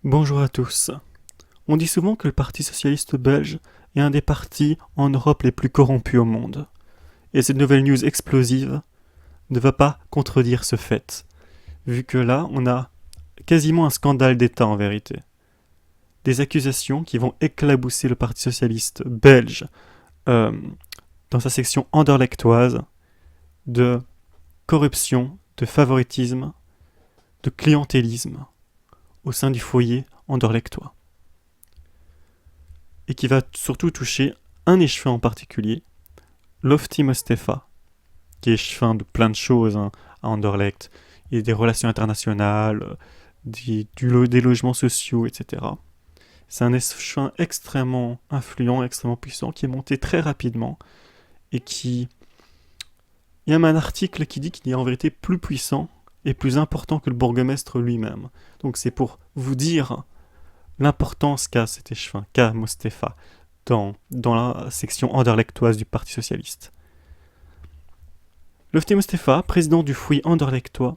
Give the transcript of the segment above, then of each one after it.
Bonjour à tous. On dit souvent que le Parti socialiste belge est un des partis en Europe les plus corrompus au monde. Et cette nouvelle news explosive ne va pas contredire ce fait, vu que là, on a quasiment un scandale d'État en vérité. Des accusations qui vont éclabousser le Parti socialiste belge euh, dans sa section anderlechtoise de corruption, de favoritisme, de clientélisme au sein du foyer anderlechtois. Et qui va surtout toucher un échevin en particulier, Lofty Mostefa, qui est échevin de plein de choses à Anderlecht. Il y a des relations internationales, des logements sociaux, etc. C'est un échevin extrêmement influent, extrêmement puissant, qui est monté très rapidement et qui... Il y a même un article qui dit qu'il est en vérité plus puissant et plus important que le bourgmestre lui-même. Donc c'est pour vous dire l'importance qu'a cet échevin, qu'a Mostefa, dans la section anderlechtoise du Parti socialiste. Lofty Mostefa, président du fouillis anderlechtois,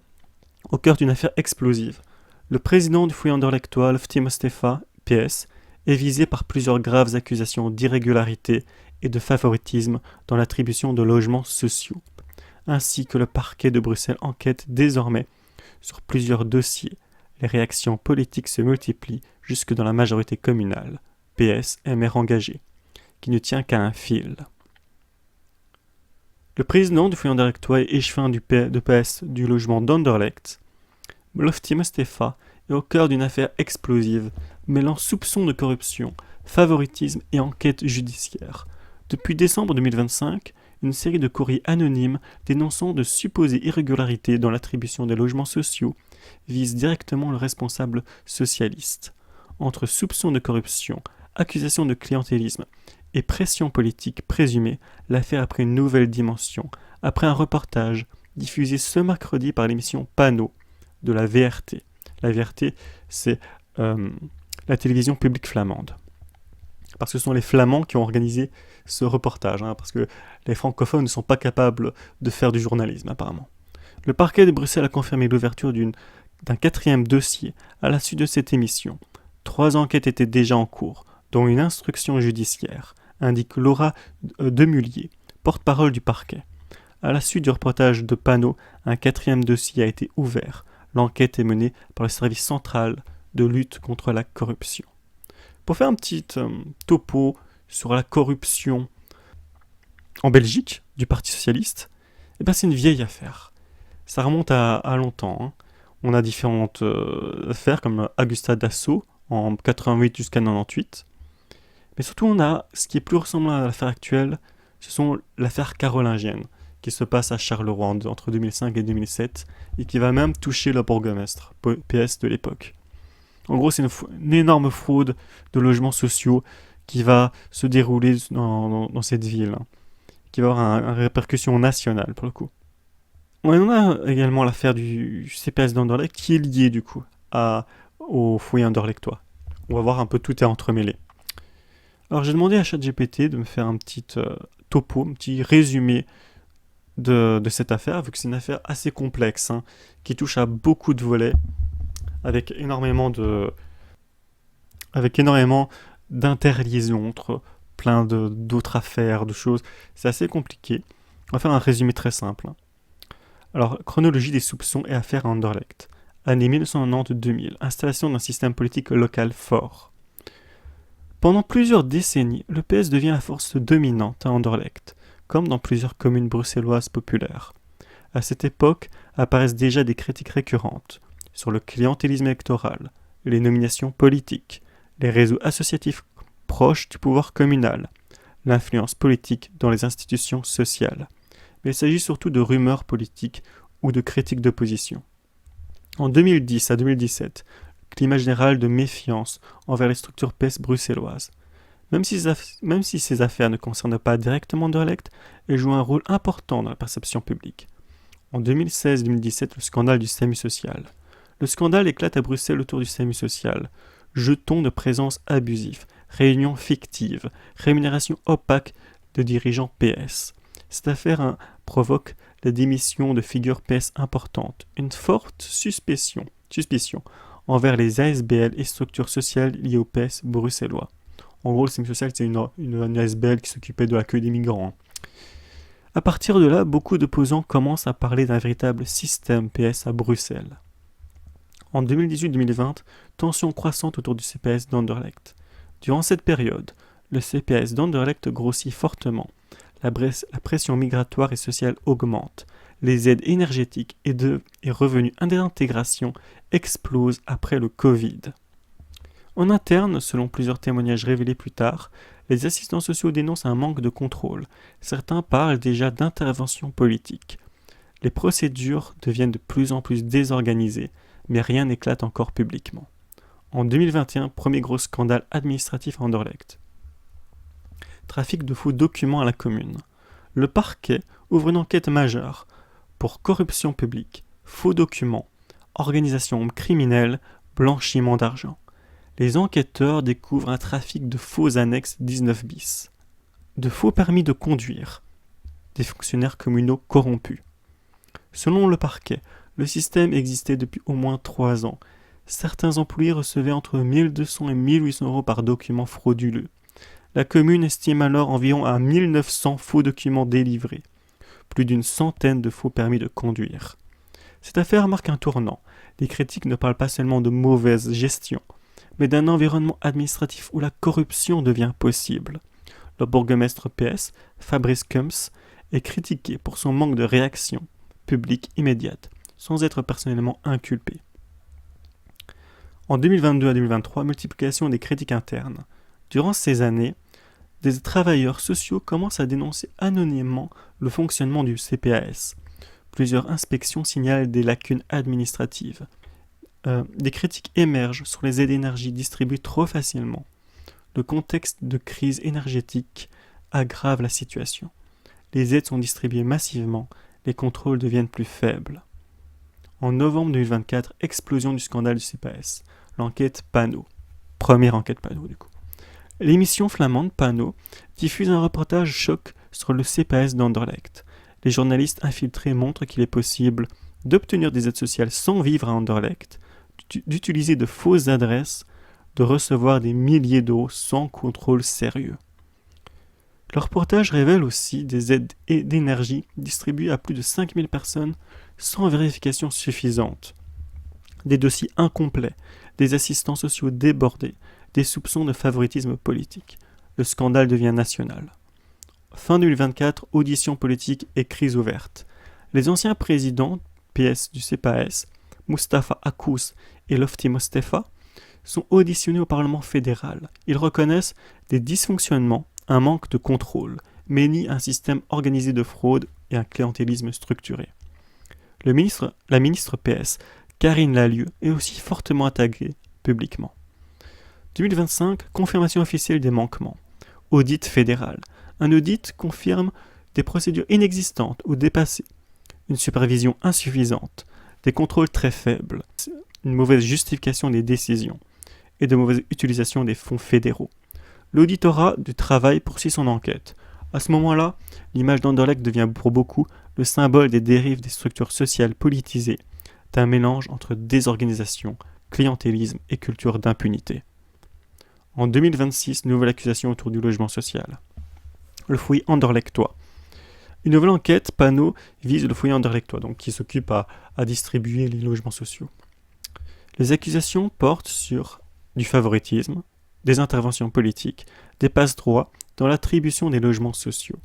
au cœur d'une affaire explosive. Le président du fouillis anderlechtois, Lofty Mostefa, PS, est visé par plusieurs graves accusations d'irrégularité et de favoritisme dans l'attribution de logements sociaux, ainsi que le parquet de Bruxelles enquête désormais sur plusieurs dossiers. Les réactions politiques se multiplient jusque dans la majorité communale, PS est maire engagé, qui ne tient qu'à un fil. Le président du foyer anderlechtois et échevin de PS du logement d'Anderlecht, Lofty Mostefa, est au cœur d'une affaire explosive, mêlant soupçons de corruption, favoritisme et enquête judiciaire. Depuis décembre 2025, une série de courriers anonymes dénonçant de supposées irrégularités dans l'attribution des logements sociaux vise directement le responsable socialiste. Entre soupçons de corruption, accusations de clientélisme et pression politique présumée, l'affaire a pris une nouvelle dimension après un reportage diffusé ce mercredi par l'émission Panneau de la VRT. La VRT, c'est la télévision publique flamande. Parce que ce sont les Flamands qui ont organisé ce reportage, parce que les francophones ne sont pas capables de faire du journalisme apparemment. Le parquet de Bruxelles a confirmé l'ouverture d'un quatrième dossier à la suite de cette émission. 3 enquêtes étaient déjà en cours, dont une instruction judiciaire, indique Laura Demullier, porte-parole du parquet. À la suite du reportage de Panneau, un 4e dossier a été ouvert. L'enquête est menée par le service central de lutte contre la corruption. Pour faire un petit topo sur la corruption en Belgique du Parti socialiste, c'est une vieille affaire. Ça remonte à longtemps. On a différentes affaires comme Augusta Dassault en 88 jusqu'à 98. Mais surtout, on a ce qui est plus ressemblant à l'affaire actuelle, ce sont l'affaire carolingienne, qui se passe à Charleroi entre 2005 et 2007, et qui va même toucher le bourgmestre, PS de l'époque. En gros, c'est une énorme fraude de logements sociaux qui va se dérouler dans cette ville, qui va avoir une répercussion nationale pour le coup. On a également l'affaire du CPS d'Anderlecht qui est liée du coup au foyer anderlechtois. On va voir un peu tout est entremêlé. Alors j'ai demandé à ChatGPT de me faire un petit topo, un petit résumé de cette affaire, vu que c'est une affaire assez complexe, qui touche à beaucoup de volets, avec énormément d'interliaisons entre plein d'autres affaires, de choses. C'est assez compliqué. On va faire un résumé très simple. Alors, chronologie des soupçons et affaires à Anderlecht. Année 1990-2000, installation d'un système politique local fort. Pendant plusieurs décennies, le PS devient la force dominante à Anderlecht, comme dans plusieurs communes bruxelloises populaires. À cette époque apparaissent déjà des critiques récurrentes sur le clientélisme électoral, les nominations politiques, les réseaux associatifs proches du pouvoir communal, l'influence politique dans les institutions sociales. Mais il s'agit surtout de rumeurs politiques ou de critiques d'opposition. En 2010 à 2017, climat général de méfiance envers les structures PS bruxelloises. Même si ces affaires ne concernent pas directement Anderlecht, elles jouent un rôle important dans la perception publique. En 2016-2017, le scandale du SAMU social. Le scandale éclate à Bruxelles autour du SAMU social. Jetons de présence abusifs, réunions fictives, rémunération opaque de dirigeants PS. Cette affaire provoque la démission de figures PS importantes, une forte suspicion envers les ASBL et structures sociales liées au PS bruxellois. En gros, le système social, c'est une ASBL qui s'occupait de l'accueil des migrants. À partir de là, beaucoup d'opposants commencent à parler d'un véritable système PS à Bruxelles. En 2018-2020, tensions croissantes autour du CPS d'Anderlecht. Durant cette période, le CPS d'Anderlecht grossit fortement. La pression migratoire et sociale augmente. Les aides énergétiques et revenus d'intégration explosent après le Covid. En interne, selon plusieurs témoignages révélés plus tard, les assistants sociaux dénoncent un manque de contrôle. Certains parlent déjà d'intervention politique. Les procédures deviennent de plus en plus désorganisées, mais rien n'éclate encore publiquement. En 2021, premier gros scandale administratif à Anderlecht. Trafic de faux documents à la commune. Le parquet ouvre une enquête majeure pour corruption publique, faux documents, organisation criminelle, blanchiment d'argent. Les enquêteurs découvrent un trafic de faux annexes 19 bis, de faux permis de conduire, des fonctionnaires communaux corrompus. Selon le parquet, le système existait depuis au moins 3 ans. Certains employés recevaient entre 1200 et 1800 euros par document frauduleux. La commune estime alors environ à 1900 faux documents délivrés, plus d'une centaine de faux permis de conduire. Cette affaire marque un tournant. Les critiques ne parlent pas seulement de mauvaise gestion, mais d'un environnement administratif où la corruption devient possible. Le bourgmestre PS, Fabrice Kums, est critiqué pour son manque de réaction publique immédiate, sans être personnellement inculpé. En 2022 à 2023, multiplication des critiques internes. Durant ces années, des travailleurs sociaux commencent à dénoncer anonymement le fonctionnement du CPAS. Plusieurs inspections signalent des lacunes administratives. Des critiques émergent sur les aides d'énergie distribuées trop facilement. Le contexte de crise énergétique aggrave la situation. Les aides sont distribuées massivement, les contrôles deviennent plus faibles. En novembre 2024, explosion du scandale du CPAS. L'enquête Panot. Première enquête Panot, du coup. L'émission flamande Panot diffuse un reportage choc sur le CPAS d'Anderlecht. Les journalistes infiltrés montrent qu'il est possible d'obtenir des aides sociales sans vivre à Anderlecht, d'utiliser de fausses adresses, de recevoir des milliers d'euros sans contrôle sérieux. Le reportage révèle aussi des aides d'énergie distribuées à plus de 5000 personnes sans vérification suffisante, des dossiers incomplets, des assistants sociaux débordés, des soupçons de favoritisme politique. Le scandale devient national. Fin 2024, audition politique et crise ouverte. Les anciens présidents PS du CPAS, Mustafa Akous et Lofti Mostefa, sont auditionnés au Parlement fédéral. Ils reconnaissent des dysfonctionnements, un manque de contrôle, mais nient un système organisé de fraude et un clientélisme structuré. La ministre PS, Karine Lallieu, est aussi fortement attaquée publiquement. 2025, confirmation officielle des manquements. Audit fédéral. Un audit confirme des procédures inexistantes ou dépassées, une supervision insuffisante, des contrôles très faibles, une mauvaise justification des décisions et de mauvaise utilisation des fonds fédéraux. L'auditorat du travail poursuit son enquête. À ce moment-là, l'image d'Anderlecht devient pour beaucoup le symbole des dérives des structures sociales politisées, d'un mélange entre désorganisation, clientélisme et culture d'impunité. En 2026, nouvelle accusation autour du logement social. Le foyer anderlechtois. Une nouvelle enquête, Panot, vise le foyer anderlechtois, donc qui s'occupe à distribuer les logements sociaux. Les accusations portent sur du favoritisme, des interventions politiques, des passe-droits dans l'attribution des logements sociaux.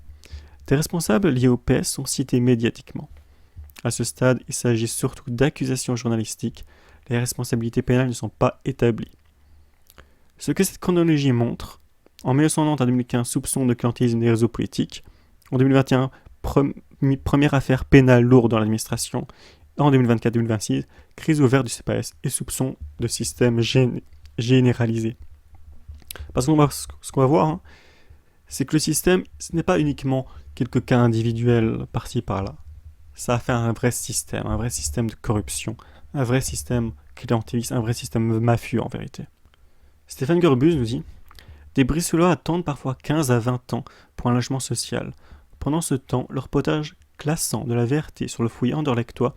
Des responsables liés au PS sont cités médiatiquement. À ce stade, il s'agit surtout d'accusations journalistiques. Les responsabilités pénales ne sont pas établies. Ce que cette chronologie montre, en 1990 à 2015, soupçon de clientélisme des réseaux politiques. En 2021, première affaire pénale lourde dans l'administration. En 2024-2026, crise ouverte du CPAS et soupçon de système généralisé. Parce que ce qu'on va voir, c'est que le système, ce n'est pas uniquement quelques cas individuels par-ci par-là. Ça a fait un vrai système de corruption, un vrai système clientéliste, un vrai système mafieux en vérité. Stéphane Gerbus nous dit « Des Bruxellois attendent parfois 15 à 20 ans pour un logement social. Pendant ce temps, le reportage classant de la VRT sur le foyer anderlechtois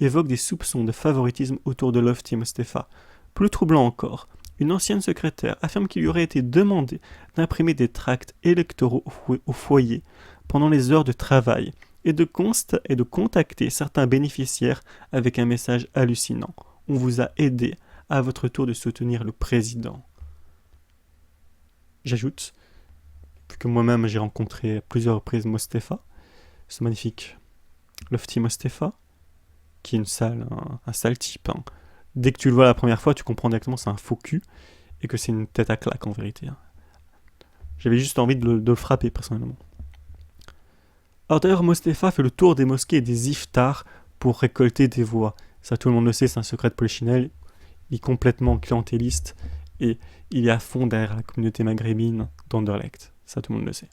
évoque des soupçons de favoritisme autour de Lofti Mostefa, Plus troublant encore, une ancienne secrétaire affirme qu'il lui aurait été demandé d'imprimer des tracts électoraux au foyer pendant les heures de travail et de contacter certains bénéficiaires avec un message hallucinant. On vous a aidé, à votre tour de soutenir le président. J'ajoute, vu que moi-même j'ai rencontré à plusieurs reprises Mostefa, ce magnifique Lofty Mostefa, qui est un sale type. Hein. Dès que tu le vois la première fois, tu comprends directement que c'est un faux cul et que c'est une tête à claque en vérité. Hein. J'avais juste envie de le frapper personnellement. Alors d'ailleurs, Mostefa fait le tour des mosquées et des iftars pour récolter des voix. Ça, tout le monde le sait, c'est un secret de Polichinelle. Il est complètement clientéliste et il est à fond derrière la communauté maghrébine d'Anderlecht. Ça, tout le monde le sait.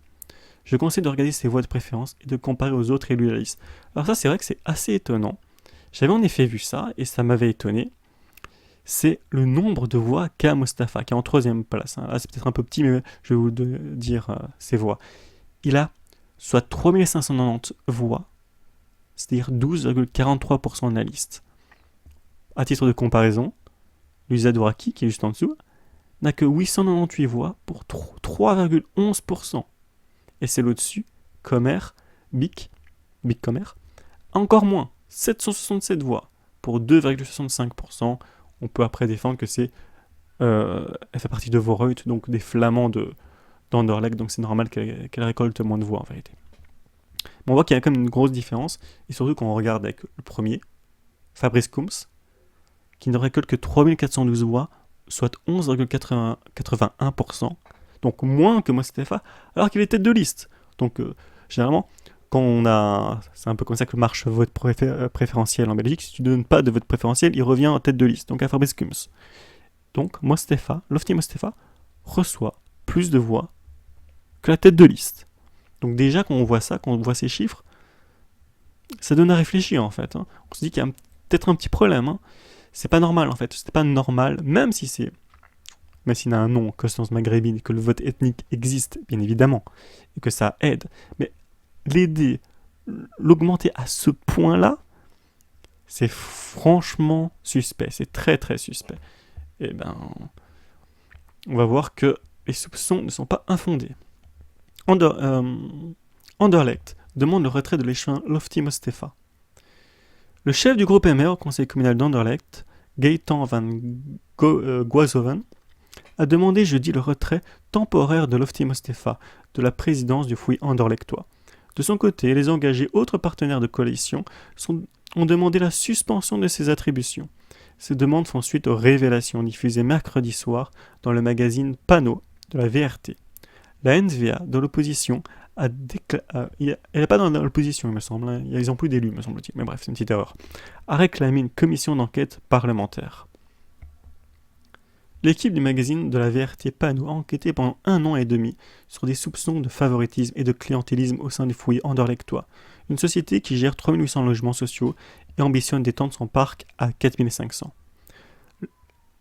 Je conseille de regarder ses voix de préférence et de comparer aux autres élus de la liste. Alors ça, c'est vrai que c'est assez étonnant. J'avais en effet vu ça et ça m'avait étonné. C'est le nombre de voix qu'a Mostefa, qui est en 3e place. Là, c'est peut-être un peu petit, mais je vais vous dire ses voix. Il a soit 3590 voix, c'est-à-dire 12,43% de la liste. À titre de comparaison, Lusad Ouraki, qui est juste en dessous, n'a que 898 voix pour 3,11%. Et c'est au-dessus, Comer, Bic Comer, encore moins, 767 voix pour 2,65%. On peut après défendre que elle fait partie de Voorhout, donc des Flamands d'Anderlecht, donc c'est normal qu'elle récolte moins de voix en vérité. Mais on voit qu'il y a quand même une grosse différence, et surtout quand on regarde avec le premier, Fabrice Koums, qui ne récolte que 3412 voix, soit 11,81%, donc moins que Mostefa, alors qu'il est tête de liste. Donc généralement, c'est un peu comme ça que marche vote préférentiel en Belgique, si tu ne donnes pas de vote préférentiel, il revient en tête de liste, donc à Fabrice Koums. Donc Lofty Mostefa reçoit plus de voix que la tête de liste. Donc déjà, quand on voit ça, quand on voit ces chiffres, ça donne à réfléchir en fait. Hein. On se dit qu'il y a peut-être un petit problème. Hein. C'est pas normal en fait. C'est pas normal, même s'il a un nom, Constance Maghrébine, que le vote ethnique existe, bien évidemment, et que ça aide. Mais l'augmenter à ce point-là, c'est franchement suspect. C'est très très suspect. Et ben, on va voir que les soupçons ne sont pas infondés. Anderlecht demande le retrait de l'échevin Lofty Mostefa. Le chef du groupe MR au conseil communal d'Anderlecht, Gaëtan van Goishoven, a demandé jeudi le retrait temporaire de Lofty Mostefa de la présidence du fouillis anderlechtois. De son côté, les engagés autres partenaires de coalition ont demandé la suspension de ses attributions. Ces demandes font suite aux révélations diffusées mercredi soir dans le magazine Panneau de la VRT. La NVA, dans l'opposition, elle n'est pas dans l'opposition, il me semble, hein. Ils n'ont plus d'élus, me semble-t-il, mais bref, c'est une petite erreur, a réclamé une commission d'enquête parlementaire. L'équipe du magazine de la VRT Panneau a enquêté pendant 1 an et demi sur des soupçons de favoritisme et de clientélisme au sein du fouillis anderlechtois, une société qui gère 3800 logements sociaux et ambitionne d'étendre son parc à 4500.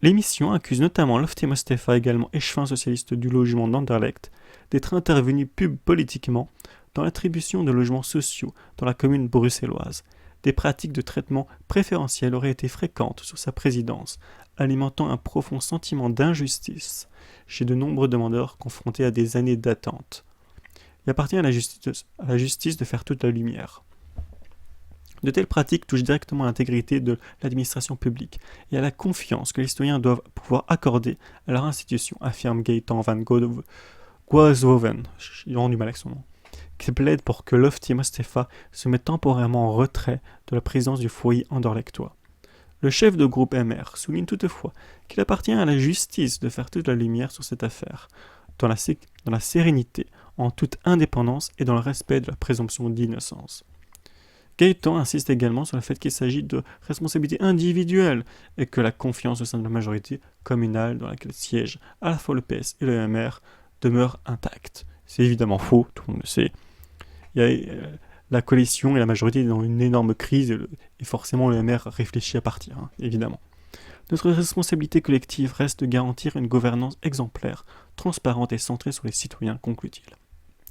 L'émission accuse notamment Lofty Mostefa, également échevin socialiste du logement d'Anderlecht, d'être intervenu politiquement dans l'attribution de logements sociaux dans la commune bruxelloise. Des pratiques de traitement préférentiel auraient été fréquentes sous sa présidence, alimentant un profond sentiment d'injustice chez de nombreux demandeurs confrontés à des années d'attente. Il appartient à la justice de faire toute la lumière. De telles pratiques touchent directement à l'intégrité de l'administration publique et à la confiance que les citoyens doivent pouvoir accorder à leur institution, affirme Gaëtan van Goishoven, j'ai vraiment du mal avec son nom, qui plaide pour que Lofty Mostefa se mette temporairement en retrait de la présidence du foyer anderlechtois. Le chef de groupe MR souligne toutefois qu'il appartient à la justice de faire toute la lumière sur cette affaire, dans la sérénité, en toute indépendance et dans le respect de la présomption d'innocence. Gaëtan insiste également sur le fait qu'il s'agit de responsabilités individuelles et que la confiance au sein de la majorité communale dans laquelle siègent à la fois le PS et le MR demeure intacte. C'est évidemment faux, tout le monde le sait. La coalition et la majorité sont dans une énorme crise et forcément le MR réfléchit à partir, hein, évidemment. Notre responsabilité collective reste de garantir une gouvernance exemplaire, transparente et centrée sur les citoyens, conclut-il.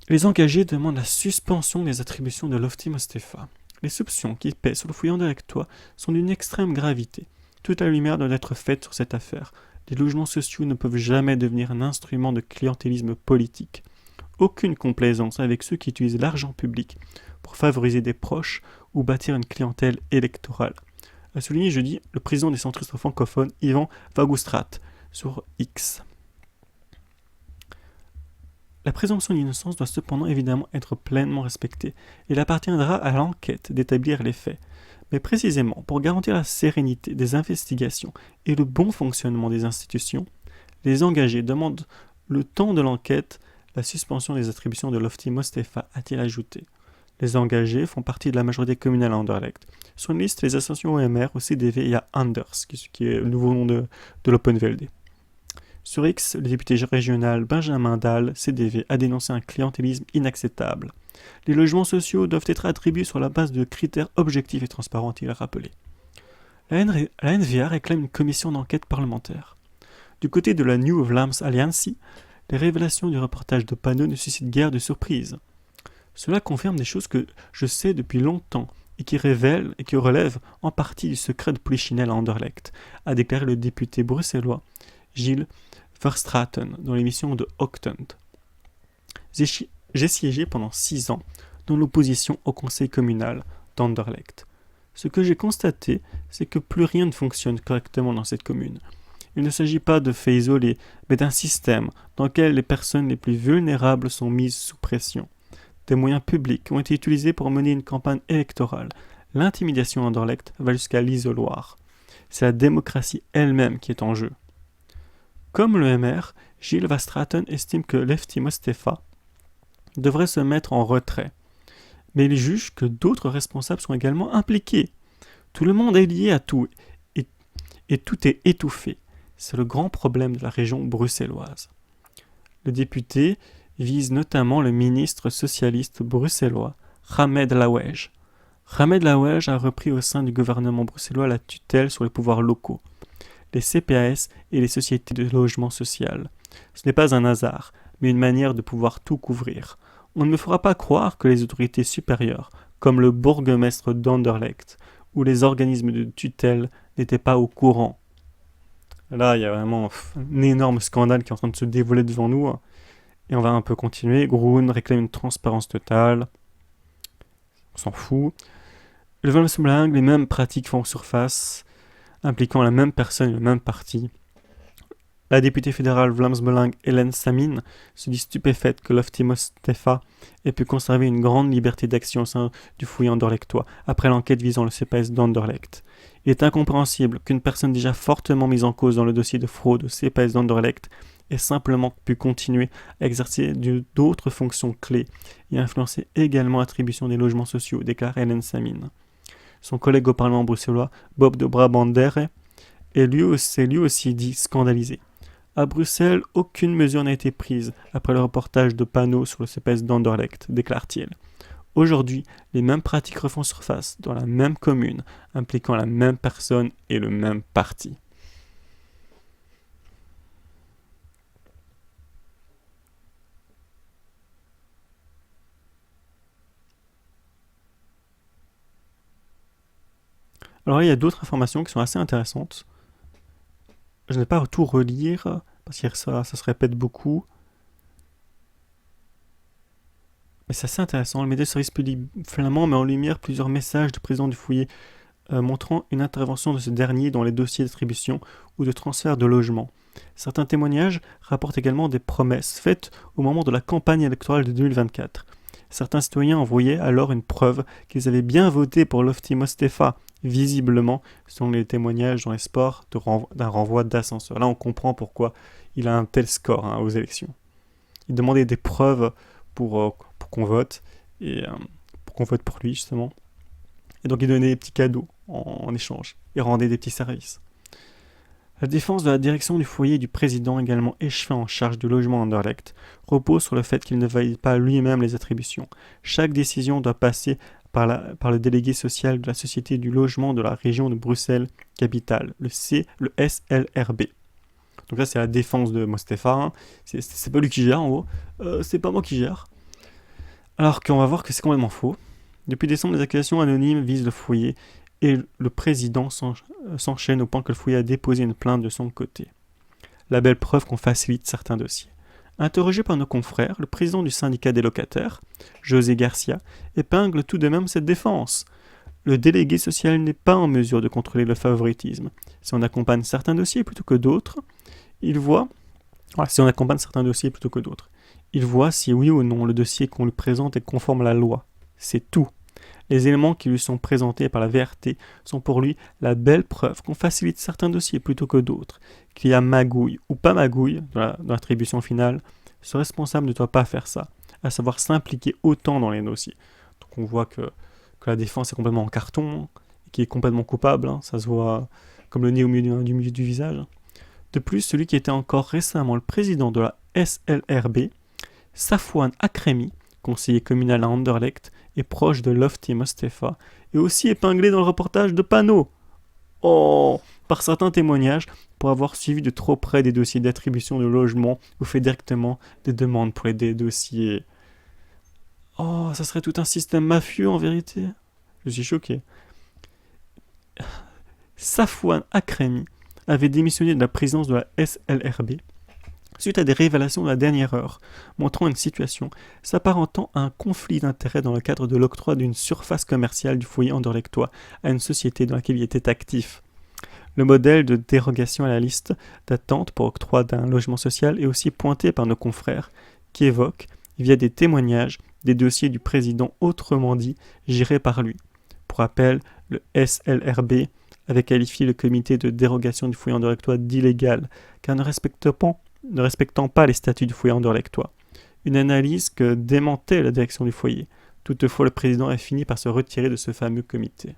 Les engagés demandent la suspension des attributions de Lofty Mostefa. Les soupçons qui pèsent sur le fouillis anderlechtois sont d'une extrême gravité. Toute la lumière doit être faite sur cette affaire. Les logements sociaux ne peuvent jamais devenir un instrument de clientélisme politique. Aucune complaisance avec ceux qui utilisent l'argent public pour favoriser des proches ou bâtir une clientèle électorale. A souligné jeudi le président des centristes francophones Yvan Vagouistrat sur X. La présomption d'innocence doit cependant évidemment être pleinement respectée. Il appartiendra à l'enquête d'établir les faits. Mais précisément, pour garantir la sérénité des investigations et le bon fonctionnement des institutions, les engagés demandent le temps de l'enquête, la suspension des attributions de Lofty Mostefa, a-t-il ajouté. Les engagés font partie de la majorité communale à Anderlecht. Sur une liste, les associations OMR, au CDV, il y a Anders, qui est le nouveau nom de l'Open-VLD. Sur X, le député régional Benjamin Dahl, CDV, a dénoncé un clientélisme inacceptable. Les logements sociaux doivent être attribués sur la base de critères objectifs et transparents, a-t-il rappelé. La NVA réclame une commission d'enquête parlementaire. Du côté de la New Vlaams Alliance, les révélations du reportage de panneaux ne suscitent guère de surprise. Cela confirme des choses que je sais depuis longtemps et qui révèlent et qui relèvent en partie du secret de Polichinelle à Anderlecht, a déclaré le député bruxellois Gilles Verstraeten dans l'émission de Octant. J'ai siégé pendant 6 ans dans l'opposition au conseil communal d'Anderlecht. Ce que j'ai constaté, c'est que plus rien ne fonctionne correctement dans cette commune. Il ne s'agit pas de faits isolés, mais d'un système dans lequel les personnes les plus vulnérables sont mises sous pression. Des moyens publics ont été utilisés pour mener une campagne électorale. L'intimidation à Anderlecht va jusqu'à l'isoloir. C'est la démocratie elle-même qui est en jeu. Comme le MR, Gilles Verstraeten estime que Lefty Mostefa devrait se mettre en retrait. Mais il juge que d'autres responsables sont également impliqués. Tout le monde est lié à tout et tout est étouffé. C'est le grand problème de la région bruxelloise. Le député vise notamment le ministre socialiste bruxellois, Hamed Laouej. Hamed Laouej a repris au sein du gouvernement bruxellois la tutelle sur les pouvoirs locaux, les CPAS et les sociétés de logement social. Ce n'est pas un hasard, mais une manière de pouvoir tout couvrir. On ne me fera pas croire que les autorités supérieures, comme le bourgmestre d'Anderlecht ou les organismes de tutelle, n'étaient pas au courant. Là, il y a vraiment un énorme scandale qui est en train de se dévoiler devant nous. Et on va un peu continuer. Groen réclame une transparence totale. On s'en fout. Le Vlaams, les mêmes pratiques font surface, impliquant la même personne et le même parti. La députée fédérale Vlaams-Belang, Hélène Samine, se dit stupéfaite que Lofty Mostefa ait pu conserver une grande liberté d'action au sein du fouillis anderlechtois après l'enquête visant le CPS d'Anderlecht. Il est incompréhensible qu'une personne déjà fortement mise en cause dans le dossier de fraude au CPS d'Anderlecht ait simplement pu continuer à exercer d'autres fonctions clés et influencer également l'attribution des logements sociaux, déclare Hélène Samine. Son collègue au Parlement bruxellois, Bob de Brabandere, est lui aussi dit scandalisé. À Bruxelles, aucune mesure n'a été prise après le reportage de panneaux sur le CPS d'Anderlecht, déclare-t-il. Aujourd'hui, les mêmes pratiques refont surface dans la même commune, impliquant la même personne et le même parti. Alors il y a d'autres informations qui sont assez intéressantes. Je n'ai pas tout relire, parce que ça se répète beaucoup. Mais c'est assez intéressant. Le média service public flamand met en lumière plusieurs messages du président du foyer montrant une intervention de ce dernier dans les dossiers d'attribution ou de transfert de logement. Certains témoignages rapportent également des promesses faites au moment de la campagne électorale de 2024. Certains citoyens envoyaient alors une preuve qu'ils avaient bien voté pour Lofty Mostefa, visiblement, selon les témoignages dans les sports, d'un renvoi d'ascenseur. Là, on comprend pourquoi il a un tel score aux élections. Il demandait des preuves pour qu'on vote, et pour qu'on vote pour lui, justement. Et donc, il donnait des petits cadeaux en échange. Il rendait des petits services. La défense de la direction du foyer du président, également échevin en charge du logement à Anderlecht, repose sur le fait qu'il ne valide pas lui-même les attributions. Chaque décision doit passer par le délégué social de la Société du logement de la région de Bruxelles-Capitale, le SLRB. Donc là, c'est la défense de Mostefa. C'est pas lui qui gère, en gros. C'est pas moi qui gère. Alors qu'on va voir que c'est complètement faux. Depuis décembre, les accusations anonymes visent le foyer et le président s'enchaîne au point que le foyer a déposé une plainte de son côté. La belle preuve qu'on facilite certains dossiers. Interrogé par nos confrères, le président du syndicat des locataires, José Garcia, épingle tout de même cette défense. Le délégué social n'est pas en mesure de contrôler le favoritisme. Si on accompagne certains dossiers plutôt que d'autres, il voit si oui ou non le dossier qu'on lui présente est conforme à la loi. C'est tout. Les éléments qui lui sont présentés par la VRT sont pour lui la belle preuve qu'on facilite certains dossiers plutôt que d'autres. Qu'il y a magouille ou pas magouille dans l'attribution finale, ce responsable ne doit pas faire ça, à savoir s'impliquer autant dans les dossiers. Donc on voit que la défense est complètement en carton, qui est complètement coupable, ça se voit comme le nez au milieu du visage. De plus, celui qui était encore récemment le président de la SLRB, Safwan Akremi, conseiller communal à Anderlecht et proche de Lofty Mostefa, est aussi épinglé dans le reportage de Panneau. Par certains témoignages, pour avoir suivi de trop près des dossiers d'attribution de logement ou fait directement des demandes pour aider les dossiers. Ça serait tout un système mafieux en vérité. Je suis choqué. Safwan Akremi avait démissionné de la présidence de la SLRB suite à des révélations de la dernière heure, montrant une situation s'apparentant à un conflit d'intérêts dans le cadre de l'octroi d'une surface commerciale du foyer anderlechtois à une société dans laquelle il était actif. Le modèle de dérogation à la liste d'attente pour octroi d'un logement social est aussi pointé par nos confrères, qui évoquent, via des témoignages, des dossiers du président autrement dit gérés par lui. Pour rappel, le SLRB avait qualifié le comité de dérogation du foyer anderlechtois d'illégal, car ne respectant pas les statuts du foyer anderlechtois. Une analyse que démentait la direction du foyer. Toutefois, le président a fini par se retirer de ce fameux comité.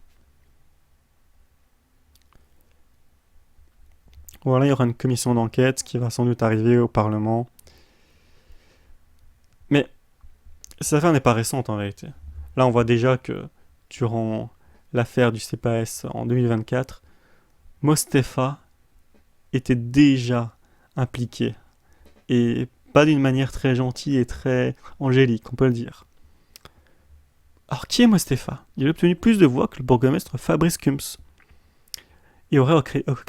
Voilà, il y aura une commission d'enquête qui va sans doute arriver au Parlement. Mais cette affaire n'est pas récente en vérité. Là, on voit déjà que durant l'affaire du CPAS en 2024, Mostefa était déjà impliqué. Et pas d'une manière très gentille et très angélique, on peut le dire. Alors, qui est Mostefa ? Il a obtenu plus de voix que le bourgmestre Fabrice Kums et aurait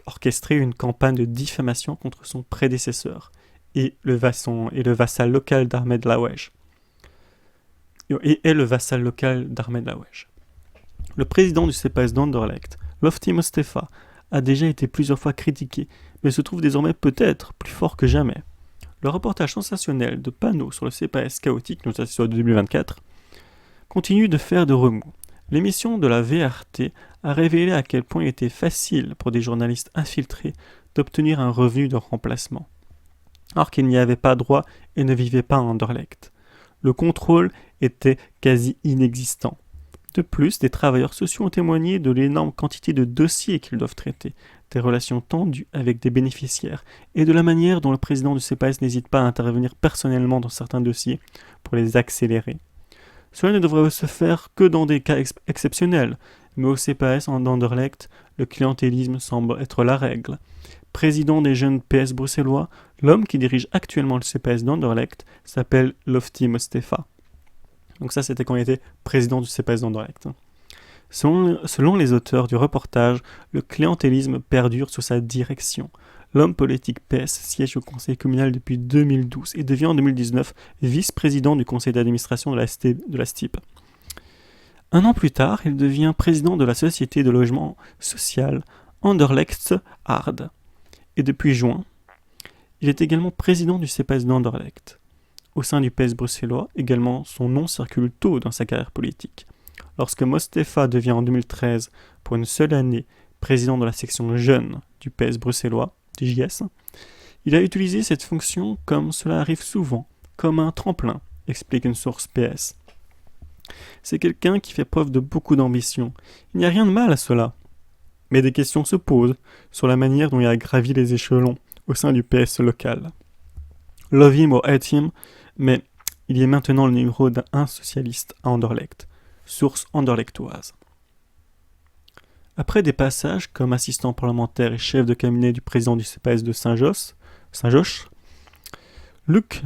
orchestré une campagne de diffamation contre son prédécesseur et le vassal local d'Ahmed Laouej. Le président du CPAS d'Anderlecht, Lofty Mostefa, a déjà été plusieurs fois critiqué, mais se trouve désormais peut-être plus fort que jamais. Le reportage sensationnel de Panneau sur le CPAS chaotique, notamment sur 2024, continue de faire de remous. L'émission de la VRT a révélé à quel point il était facile pour des journalistes infiltrés d'obtenir un revenu de remplacement, alors qu'ils n'y avaient pas droit et ne vivaient pas à Anderlecht. Le contrôle était quasi inexistant. De plus, des travailleurs sociaux ont témoigné de l'énorme quantité de dossiers qu'ils doivent traiter, des relations tendues avec des bénéficiaires et de la manière dont le président du CPAS n'hésite pas à intervenir personnellement dans certains dossiers pour les accélérer. Cela ne devrait se faire que dans des cas exceptionnels, mais au CPAS en Anderlecht, le clientélisme semble être la règle. Président des jeunes PS bruxellois, l'homme qui dirige actuellement le CPAS d'Anderlecht s'appelle Lofty Mostefa. Donc ça, c'était quand il était président du CPAS d'Anderlecht. Selon les auteurs du reportage, le clientélisme perdure sous sa direction. L'homme politique PS siège au conseil communal depuis 2012 et devient en 2019 vice-président du conseil d'administration de la STIP. Un an plus tard, il devient président de la société de logement social Anderlecht Hard. Et depuis juin, il est également président du CPAS d'Anderlecht. Au sein du PS bruxellois, également, son nom circule tôt dans sa carrière politique. Lorsque Mostefa devient en 2013, pour une seule année, président de la section jeune du PS bruxellois, du JS, il a utilisé cette fonction comme cela arrive souvent, comme un tremplin, explique une source PS. C'est quelqu'un qui fait preuve de beaucoup d'ambition. Il n'y a rien de mal à cela. Mais des questions se posent sur la manière dont il a gravi les échelons au sein du PS local. Love him or hate him, mais il est maintenant le numéro d'un socialiste à Anderlecht, source anderlechtoise. Après des passages comme assistant parlementaire et chef de cabinet du président du CPAS de Saint-Josse, Luc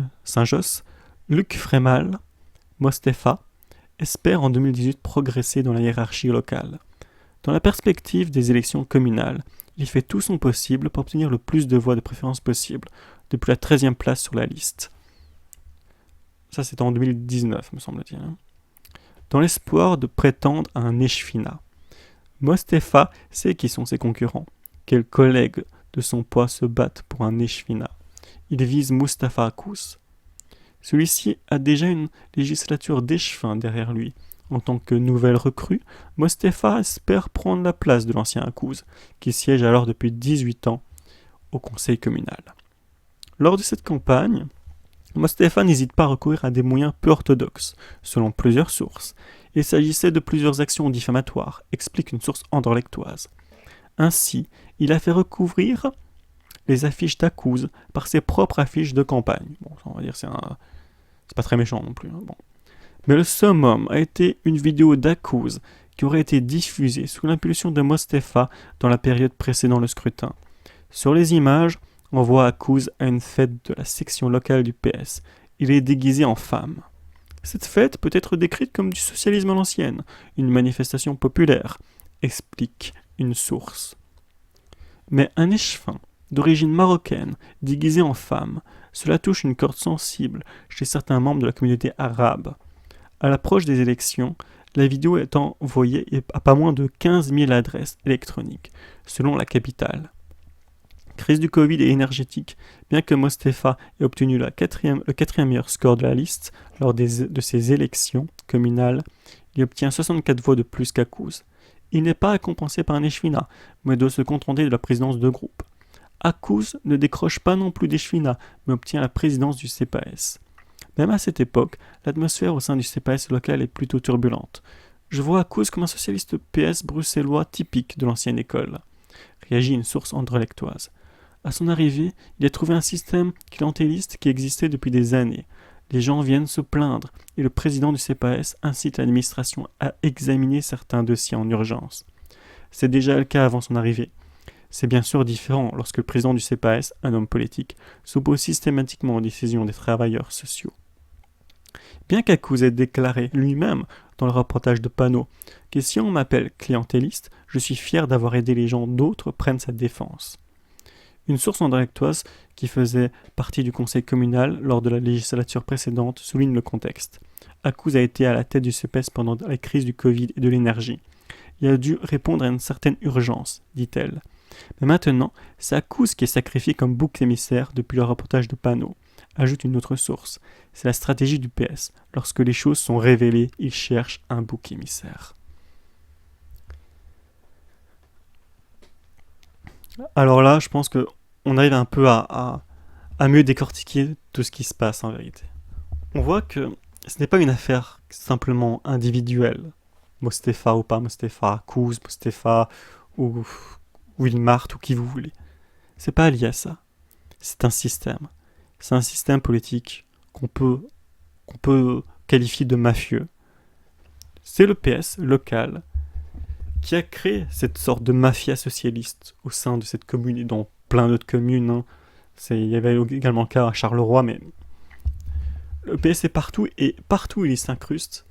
Frémal, Mostefa, espère en 2018 progresser dans la hiérarchie locale. Dans la perspective des élections communales, il fait tout son possible pour obtenir le plus de voix de préférence possible, depuis la 13e place sur la liste. Ça, c'était en 2019, me semble-t-il. Dans l'espoir de prétendre à un échefinat. Mostefa sait qui sont ses concurrents. Quels collègues de son poids se battent pour un échefinat. Il vise Mustafa Akous. Celui-ci a déjà une législature d'échevins derrière lui. En tant que nouvelle recrue, Mostefa espère prendre la place de l'ancien Akous, qui siège alors depuis 18 ans au conseil communal. Lors de cette campagne, Mostefa n'hésite pas à recourir à des moyens peu orthodoxes, selon plusieurs sources. Il s'agissait de plusieurs actions diffamatoires, explique une source anderlechtoise. Ainsi, il a fait recouvrir les affiches d'Akous par ses propres affiches de campagne. Bon, on va dire c'est pas très méchant non plus. Bon. Mais le summum a été une vidéo d'Akous qui aurait été diffusée sous l'impulsion de Mostefa dans la période précédant le scrutin. Sur les images, on voit Akous à une fête de la section locale du PS. Il est déguisé en femme. Cette fête peut être décrite comme du socialisme à l'ancienne, une manifestation populaire, explique une source. Mais un échevin d'origine marocaine, déguisé en femme, cela touche une corde sensible chez certains membres de la communauté arabe. À l'approche des élections, la vidéo est envoyée à pas moins de 15 000 adresses électroniques, selon la capitale. Crise du Covid et énergétique, bien que Mostefa ait obtenu le quatrième meilleur score de la liste lors de ses élections communales, il obtient 64 voix de plus qu'Akous. Il n'est pas récompensé par un échefinat, mais doit se contenter de la présidence de groupe. Akous ne décroche pas non plus d'échefinat, mais obtient la présidence du CPS. Même à cette époque, l'atmosphère au sein du CPS local est plutôt turbulente. Je vois Akous comme un socialiste PS bruxellois typique de l'ancienne école, réagit une source anderlechtoise. À son arrivée, il a trouvé un système clientéliste qui existait depuis des années. Les gens viennent se plaindre et le président du CPS incite l'administration à examiner certains dossiers en urgence. C'est déjà le cas avant son arrivée. C'est bien sûr différent lorsque le président du CPS, un homme politique, s'oppose systématiquement aux décisions des travailleurs sociaux. Bien qu'Akous ait déclaré lui-même dans le reportage de Panneau que si on m'appelle clientéliste, je suis fier d'avoir aidé les gens, d'autres prennent sa défense. Une source anderlechtoise qui faisait partie du conseil communal lors de la législature précédente souligne le contexte. Akous a été à la tête du CPS pendant la crise du Covid et de l'énergie. Il a dû répondre à une certaine urgence, dit-elle. Mais maintenant, c'est Akous qui est sacrifié comme bouc émissaire depuis le reportage de Panneau, ajoute une autre source. C'est la stratégie du PS. Lorsque les choses sont révélées, il cherche un bouc émissaire. Alors là, je pense qu'on arrive un peu à mieux décortiquer tout ce qui se passe en vérité. On voit que ce n'est pas une affaire simplement individuelle. Mostefa ou pas Mostefa, Akous, Mostefa ou Wilmart ou qui vous voulez. C'est pas lié à ça. C'est un système. C'est un système politique qu'on peut qualifier de mafieux. C'est le PS local qui a créé cette sorte de mafia socialiste au sein de cette commune et dans plein d'autres communes. Il y avait également le cas à Charleroi, mais le PS est partout et partout où il s'incruste,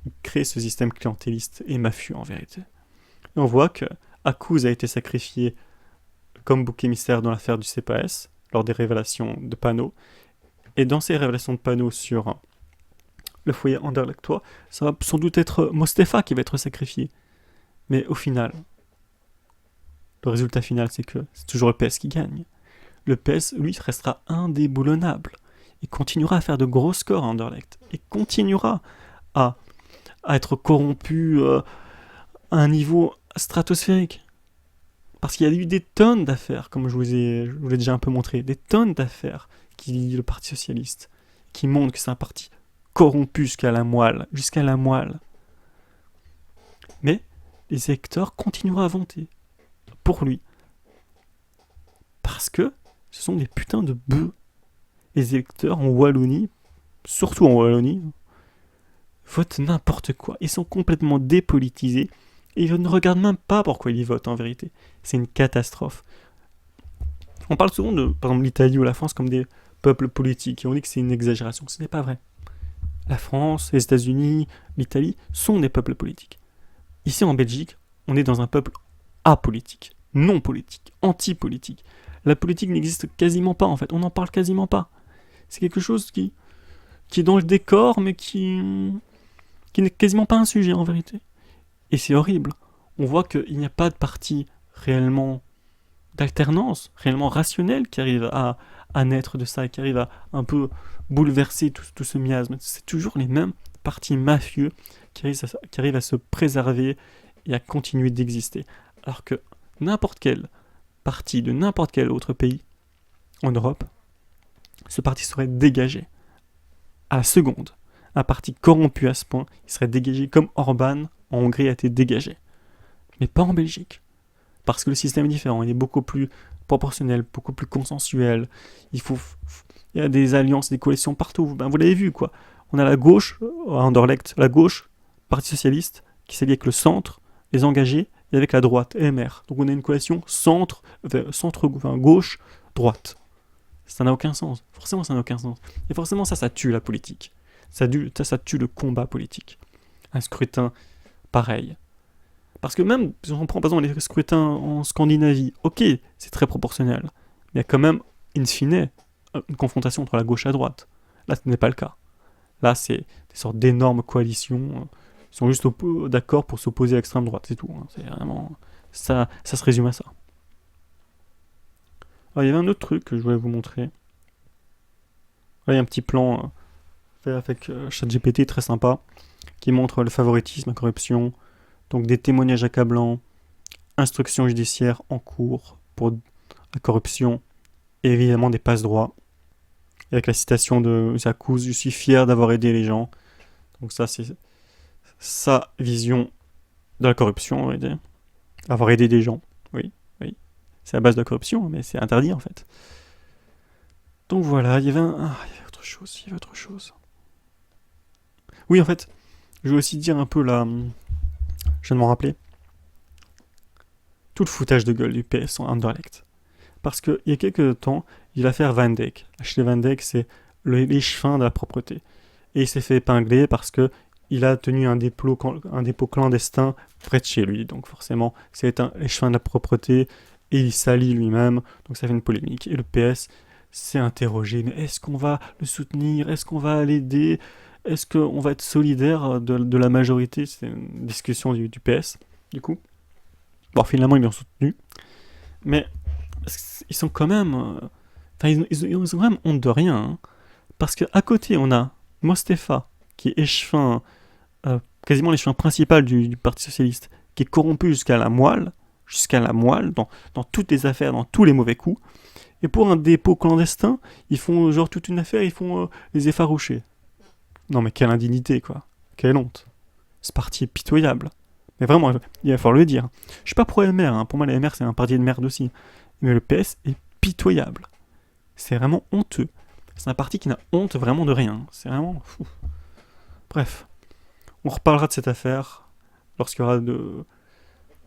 il crée ce système clientéliste et mafieux en vérité. Et on voit que Akous a été sacrifié comme bouc émissaire dans l'affaire du CPS lors des révélations de Panneau. Et dans ces révélations de Panneau sur le foyer anderlechtois, ça va sans doute être Mostefa qui va être sacrifié. Mais au final, le résultat final, c'est que c'est toujours le PS qui gagne. Le PS, lui, restera indéboulonnable. Il continuera à faire de gros scores à Anderlecht. Et continuera à être corrompu à un niveau stratosphérique. Parce qu'il y a eu des tonnes d'affaires, comme je vous l'ai déjà un peu montré, des tonnes d'affaires qui lient le Parti Socialiste, qui montrent que c'est un parti corrompu jusqu'à la moelle. Mais les électeurs continueront à voter pour lui. Parce que ce sont des putains de bœufs. Les électeurs en Wallonie, surtout en Wallonie, votent n'importe quoi. Ils sont complètement dépolitisés et ils ne regardent même pas pourquoi ils y votent en vérité. C'est une catastrophe. On parle souvent de, par exemple, l'Italie ou la France comme des peuples politiques et on dit que c'est une exagération. Ce n'est pas vrai. La France, les États-Unis, l'Italie sont des peuples politiques. Ici en Belgique, on est dans un peuple apolitique, non politique, anti-politique. La politique n'existe quasiment pas, en fait. On n'en parle quasiment pas. C'est quelque chose qui est dans le décor, mais qui n'est quasiment pas un sujet, en vérité. Et c'est horrible. On voit qu'il n'y a pas de parti réellement d'alternance, réellement rationnelle, qui arrive à naître de ça, qui arrive à un peu bouleverser tout ce miasme. C'est toujours les mêmes partis mafieux qui arrivent à se préserver et à continuer d'exister. Alors que n'importe quel parti de n'importe quel autre pays en Europe, ce parti serait dégagé à la seconde. Un parti corrompu à ce point, il serait dégagé comme Orban en Hongrie a été dégagé. Mais pas en Belgique. Parce que le système est différent, il est beaucoup plus proportionnel, beaucoup plus consensuel. Il y a des alliances, des coalitions partout. Ben, vous l'avez vu, quoi. On a la gauche, à Anderlecht, la gauche, Parti Socialiste, qui s'allie avec le centre, les engagés, et avec la droite, EMR. Donc on a une coalition gauche, droite. Ça n'a aucun sens. Forcément, ça n'a aucun sens. Et forcément, ça tue la politique. Ça tue le combat politique. Un scrutin pareil. Parce que même, si on prend par exemple les scrutins en Scandinavie, ok, c'est très proportionnel. Mais il y a quand même, in fine, une confrontation entre la gauche et la droite. Là, ce n'est pas le cas. Là, c'est des sortes d'énormes coalitions. Ils sont juste d'accord pour s'opposer à l'extrême droite, c'est tout. C'est vraiment... Ça se résume à ça. Alors, il y avait un autre truc que je voulais vous montrer. Là, il y a un petit plan fait avec ChatGPT très sympa qui montre le favoritisme, la corruption, donc des témoignages accablants, instructions judiciaires en cours pour la corruption et évidemment des passe-droits. Et avec la citation de Zakous, je suis fier d'avoir aidé les gens. Donc ça, c'est sa vision de la corruption, on va dire. Avoir aidé des gens, oui. C'est la base de la corruption, mais c'est interdit en fait. Donc voilà, il y avait autre chose. Oui, en fait, je veux aussi dire un peu là... Je viens de m'en rappeler. Tout le foutage de gueule du PS en Anderlecht. Parce qu'il y a quelques temps, il a l'affaire Van Dijk. Ashley Van Dijk, c'est l'échevin de la propreté. Et il s'est fait épingler parce que il a tenu un dépôt clandestin près de chez lui. Donc forcément, c'est un échevin de la propreté et il s'allie lui-même. Donc ça fait une polémique. Et le PS s'est interrogé. Mais est-ce qu'on va le soutenir? Est-ce qu'on va l'aider? Est-ce qu'on va être solidaire de la majorité? C'est une discussion du PS, du coup. Bon, finalement, ils l'ont soutenu. Mais ils sont quand même... ils ont quand même honte de rien. Hein. Parce qu'à côté, on a Mostefa, qui est échevin, quasiment l'échevin principal du Parti Socialiste, qui est corrompu jusqu'à la moelle, dans toutes les affaires, dans tous les mauvais coups. Et pour un dépôt clandestin, ils font genre toute une affaire, ils font les effaroucher. Non mais quelle indignité, quoi. Quelle honte. Ce parti est pitoyable. Mais vraiment, il va falloir le dire. Je suis pas pro MR, hein. Pour moi les MR c'est un parti de merde aussi. Mais le PS est pitoyable. C'est vraiment honteux. C'est un parti qui n'a honte vraiment de rien. C'est vraiment fou. Bref. On reparlera de cette affaire lorsqu'il y aura de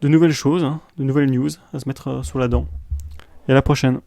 nouvelles choses, hein, de nouvelles news à se mettre sous la dent. Et à la prochaine.